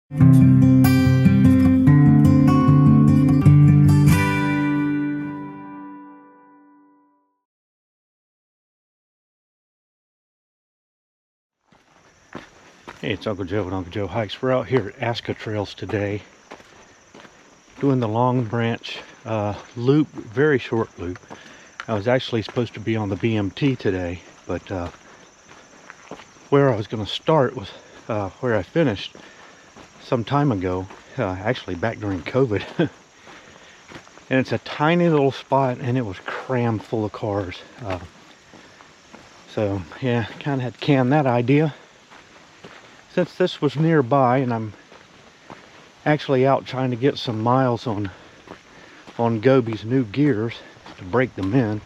Hey, it's Uncle Joe and Uncle Joe Hikes. We're out here at Acoustic Trails today, doing the Long Branch loop, very short loop. I was actually supposed to be on the BMT today, but where I was going to start was where I finished some time ago, actually back during COVID. And it's a tiny little spot, and it was crammed full of cars. So yeah, kind of had to can that idea. Since this was nearby, and I'm actually out trying to get some miles on Gobi's new gears to break them in,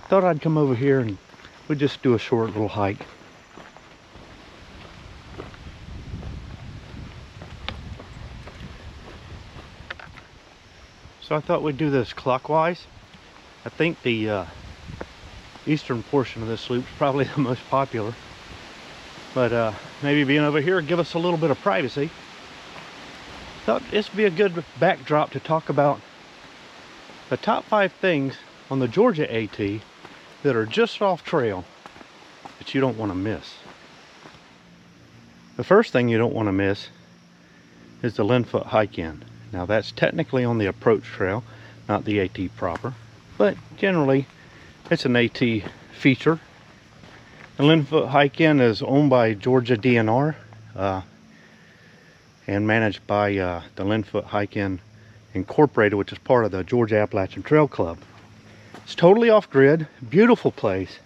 thought I'd come over here and we'd just do a short little hike. So I thought we'd do this clockwise. I think the eastern portion of this loop is probably the most popular. But maybe being over here give us a little bit of privacy. Thought this would be a good backdrop to talk about the top 5 things on the Georgia AT that are just off trail that you don't want to miss. The first thing you don't want to miss is the Linfoot hike-in. Now that's technically on the approach trail, not the AT proper, but generally it's an AT feature. The Linfoot hike-in is owned by Georgia DNR and managed by the Linfoot Hike-In Incorporated, which is part of the Georgia Appalachian Trail Club. It's totally off-grid, beautiful place.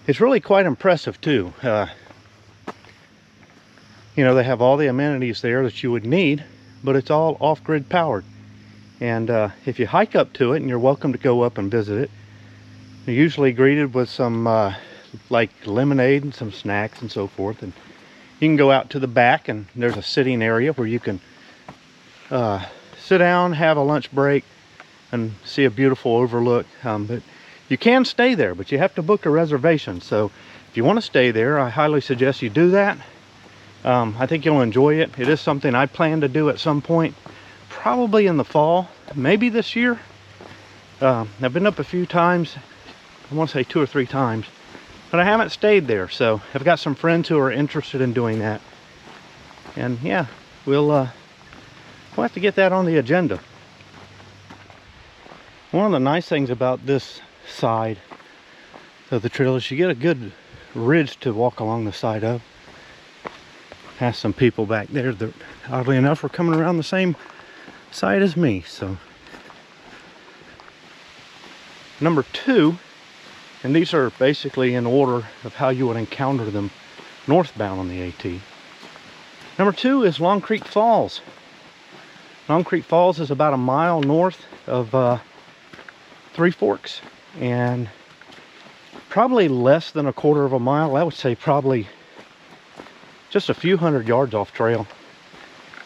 It's really quite impressive too. You know, they have all the amenities there that you would need, but it's all off-grid powered. And if you hike up to it, and you're welcome to go up and visit it, you're usually greeted with some like lemonade and some snacks and so forth, and you can go out to the back and there's a sitting area where you can sit down, have a lunch break, and see a beautiful overlook. But you can stay there, but you have to book a reservation. So if you want to stay there, I highly suggest you do that. I think you'll enjoy it. It is something I plan to do at some point, probably in the fall, maybe this year. I've been up a few times, I want to say 2 or 3 times, but I haven't stayed there. So I've got some friends who are interested in doing that, and yeah, we'll have to get that on the agenda. One of the nice things about this side of the trail is you get a good ridge to walk along the side of. Past some people back there that, oddly enough, are coming around the same side as me. So number 2, and these are basically in order of how you would encounter them northbound on the AT. Number 2 is Long Creek Falls. Long Creek Falls is about a mile north of Three Forks, and probably less than a quarter of a mile. I would say probably just a few hundred yards off trail.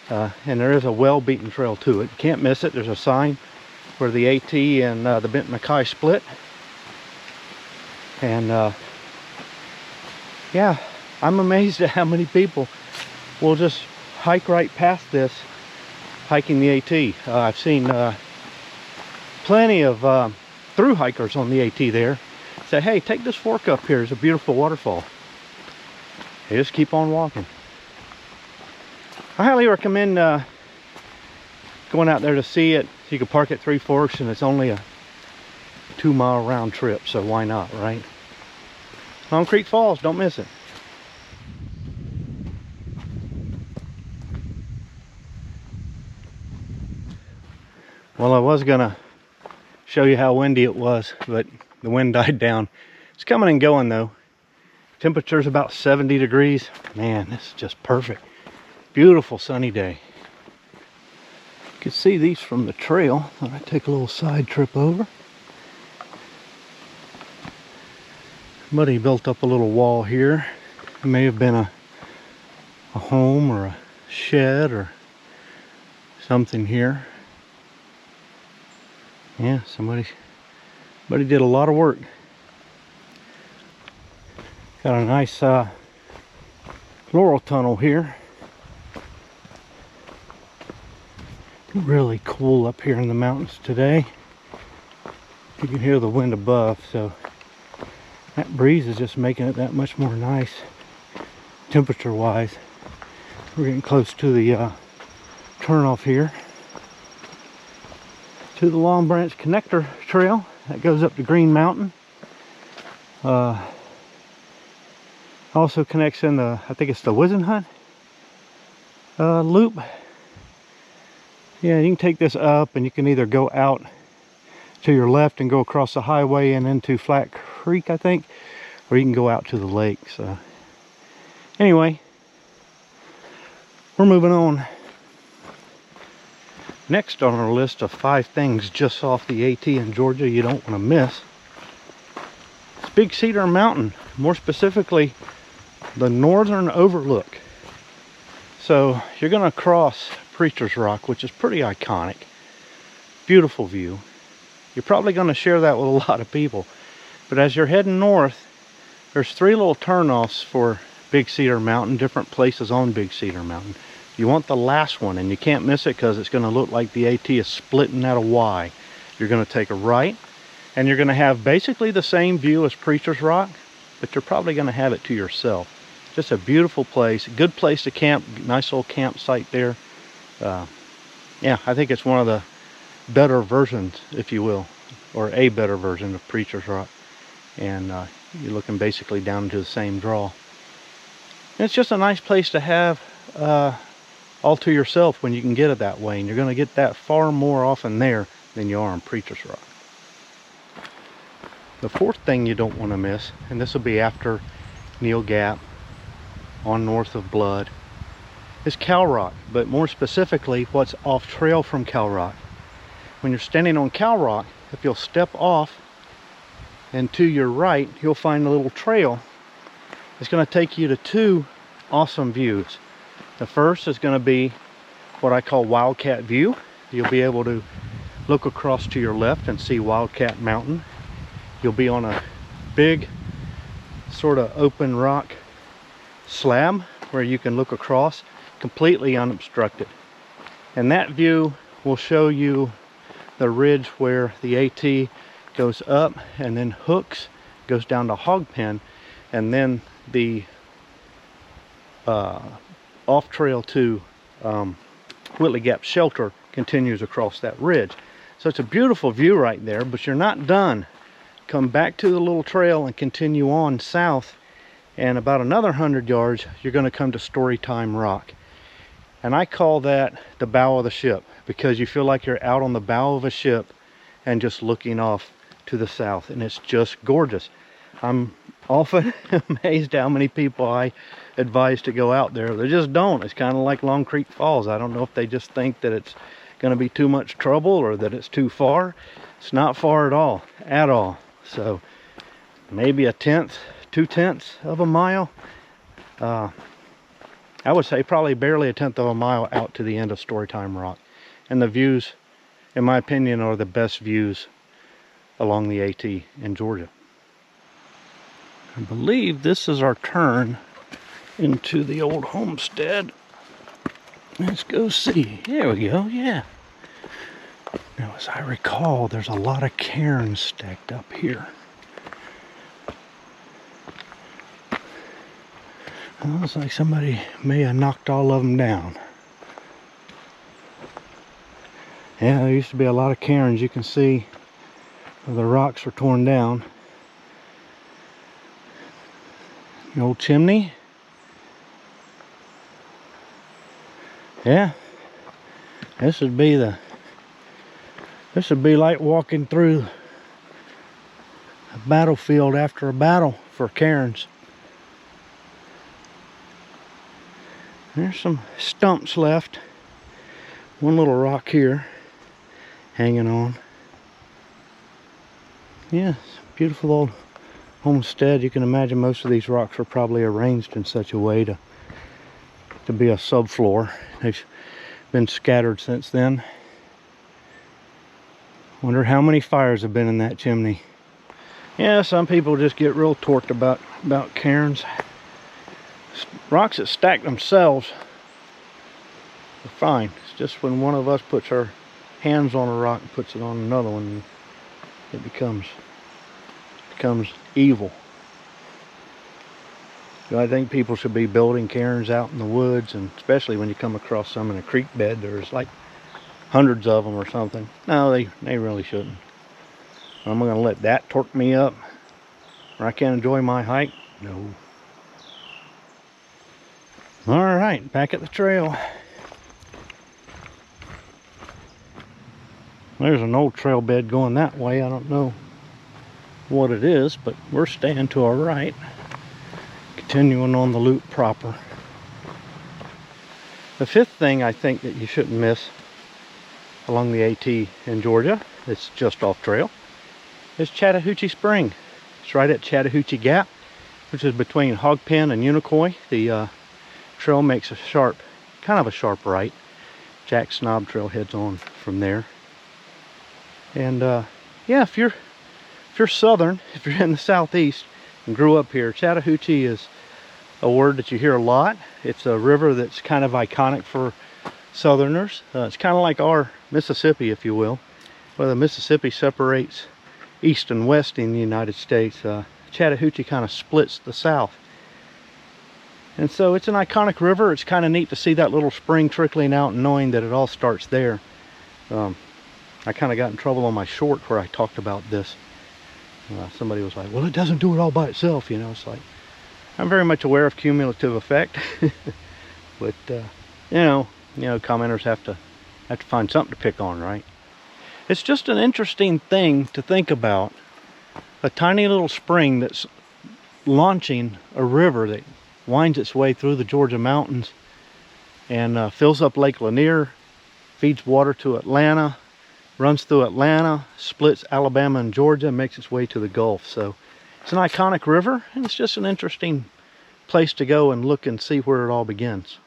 And there is a well-beaten trail to it. You can't miss it. There's a sign where the AT and the Benton McKay split. And yeah, I'm amazed at how many people will just hike right past this, hiking the AT. I've seen plenty of through hikers on the AT there say, hey, take this fork up here, it's a beautiful waterfall. They just keep on walking. I highly recommend going out there to see it. You can park at Three Forks, and it's only a 2-mile round trip, so why not, right? Long Creek Falls, don't miss it. Well, I was gonna show you how windy it was, but the wind died down. It's coming and going though. Temperature's about 70 degrees. Man, this is just perfect. Beautiful sunny day. You can see these from the trail. Thought I'd take a little side trip over. Somebody built up a little wall here. It may have been a home or a shed or something here. Yeah, somebody did a lot of work. Got a nice laurel tunnel here. Really cool up here in the mountains today. You can hear the wind above, so that breeze is just making it that much more nice temperature wise. We're getting close to the turnoff here to the Long Branch Connector Trail that goes up to Green Mountain. Also connects in the, I think it's the Wizenhut loop. Yeah, you can take this up and you can either go out to your left and go across the highway and into Flat Creek, I think, or you can go out to the lake. So anyway, we're moving on. Next on our list of 5 things just off the AT in Georgia you don't want to miss, it's Big Cedar Mountain, more specifically the Northern Overlook. So you're going to cross Preacher's Rock, which is pretty iconic, beautiful view. You're probably going to share that with a lot of people, but as you're heading north, there's 3 little turnoffs for Big Cedar Mountain, different places on Big Cedar Mountain. You want the last one, and you can't miss it because it's going to look like the AT is splitting at a Y. You're going to take a right, and you're going to have basically the same view as Preacher's Rock, but you're probably going to have it to yourself. Just a beautiful place, a good place to camp, nice little campsite there. Yeah, I think it's one of the better versions, if you will, or a better version of Preacher's Rock. And you're looking basically down to the same draw. And it's just a nice place to have all to yourself when you can get it that way. And you're going to get that far more often there than you are on Preacher's Rock. The 4th thing you don't want to miss, and this will be after Neal Gap, on north of Blood, is Cow Rock, but more specifically what's off trail from Cow Rock. When you're standing on Cow Rock, if you'll step off and to your right, you'll find a little trail. It's going to take you to 2 awesome views. The first is going to be what I call Wildcat View. You'll be able to look across to your left and see Wildcat Mountain. You'll be on a big sort of open rock slab where you can look across completely unobstructed, and that view will show you the ridge where the AT goes up and then hooks, goes down to Hog Pen, and then the off trail to Whitley Gap Shelter continues across that ridge. So it's a beautiful view right there, but you're not done. Come back to the little trail and continue on south, and about another 100 yards you're going to come to Storytime Rock, and I call that the bow of the ship, because you feel like you're out on the bow of a ship and just looking off to the south, and it's just gorgeous. I'm often amazed how many people I advise to go out there. They just don't. It's kind of like Long Creek Falls. I don't know if they just think that it's going to be too much trouble or that it's too far. It's not far at all, So maybe 1/10, 2/10 of a mile. I would say probably barely 1/10 of a mile out to the end of Storytime Rock. And the views, in my opinion, are the best views along the AT in Georgia. I believe this is our turn into the old homestead. Let's go see. There we go, yeah. Now, as I recall, there's a lot of cairns stacked up here. It looks like somebody may have knocked all of them down. Yeah, there used to be a lot of cairns. You can see where the rocks were torn down. The old chimney. Yeah, this would be like walking through a battlefield after a battle for cairns. There's some stumps left. One little rock here hanging on. Yeah, beautiful old homestead. You can imagine most of these rocks were probably arranged in such a way to be a subfloor. They've been scattered since then. Wonder how many fires have been in that chimney. Yeah, some people just get real torqued about cairns. Rocks that stack themselves are fine. It's just when one of us puts our hands on a rock and puts it on another one, it becomes evil. I think people should be building cairns out in the woods, and especially when you come across some in a creek bed. There's like hundreds of them or something. No, they really shouldn't. I'm going to let that torque me up where I can't enjoy my hike? No. Alright, back at the trail. There's an old trail bed going that way. I don't know what it is, but we're staying to our right, continuing on the loop proper. The fifth thing I think that you shouldn't miss along the AT in Georgia, it's just off trail, is Chattahoochee Spring. It's right at Chattahoochee Gap, which is between Hogpen and Unicoi. The trail makes a sharp, kind of a sharp right. Jack Snob Trail heads on from there. And yeah, if you're southern, if you're in the southeast and grew up here, Chattahoochee is a word that you hear a lot. It's a river that's kind of iconic for southerners. It's kind of like our Mississippi, if you will, where the Mississippi separates east and west in the United States. Chattahoochee kind of splits the south. And so it's an iconic river. It's kind of neat to see that little spring trickling out and knowing that it all starts there. I kind of got in trouble on my short where I talked about this. Somebody was like, well, it doesn't do it all by itself, you know. It's like, I'm very much aware of cumulative effect. But you know, commenters have to find something to pick on, right? It's just an interesting thing to think about. A tiny little spring that's launching a river that winds its way through the Georgia mountains and fills up Lake Lanier, feeds water to Atlanta, runs through Atlanta, splits Alabama and Georgia, and makes its way to the Gulf. So it's an iconic river, and it's just an interesting place to go and look and see where it all begins.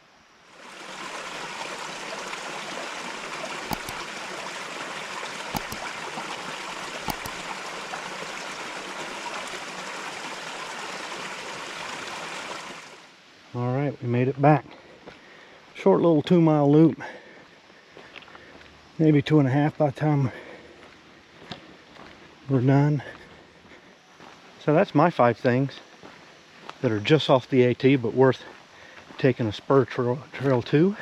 Alright, we made it back. Short little 2-mile loop. Maybe 2.5 by the time we're done. So that's my 5 things that are just off the AT but worth taking a spur trail to.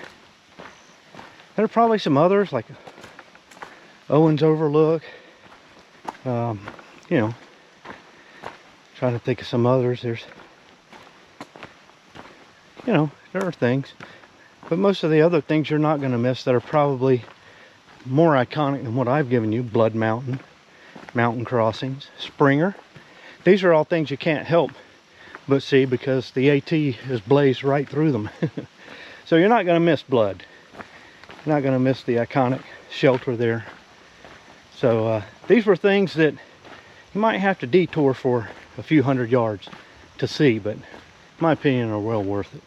There are probably some others like Owens Overlook. You know, trying to think of some others. There's, you know, there are things, but most of the other things you're not going to miss that are probably more iconic than what I've given you. Blood Mountain, Mountain Crossings, Springer. These are all things you can't help but see because the AT is blazed right through them. So you're not going to miss Blood. You're not going to miss the iconic shelter there. So these were things that you might have to detour for a few hundred yards to see, but in my opinion are well worth it.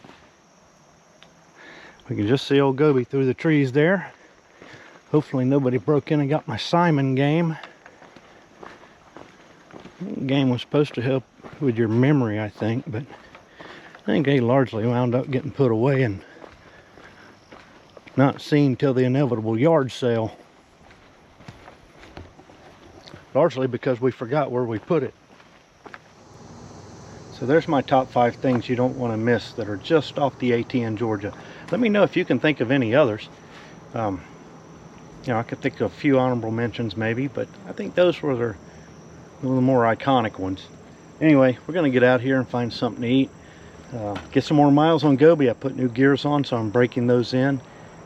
We can just see old Gobi through the trees there. Hopefully nobody broke in and got my Simon game. The game was supposed to help with your memory, I think, but I think they largely wound up getting put away and not seen till the inevitable yard sale. Largely because we forgot where we put it. So there's my top 5 things you don't want to miss that are just off the AT in Georgia. Let me know if you can think of any others. You know, I could think of a few honorable mentions maybe, but I think those were the more iconic ones. Anyway, we're going to get out here and find something to eat. Get some more miles on Gobi. I put new gears on, so I'm breaking those in.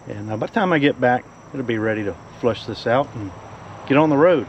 And by the time I get back, it'll be ready to flush this out and get on the road.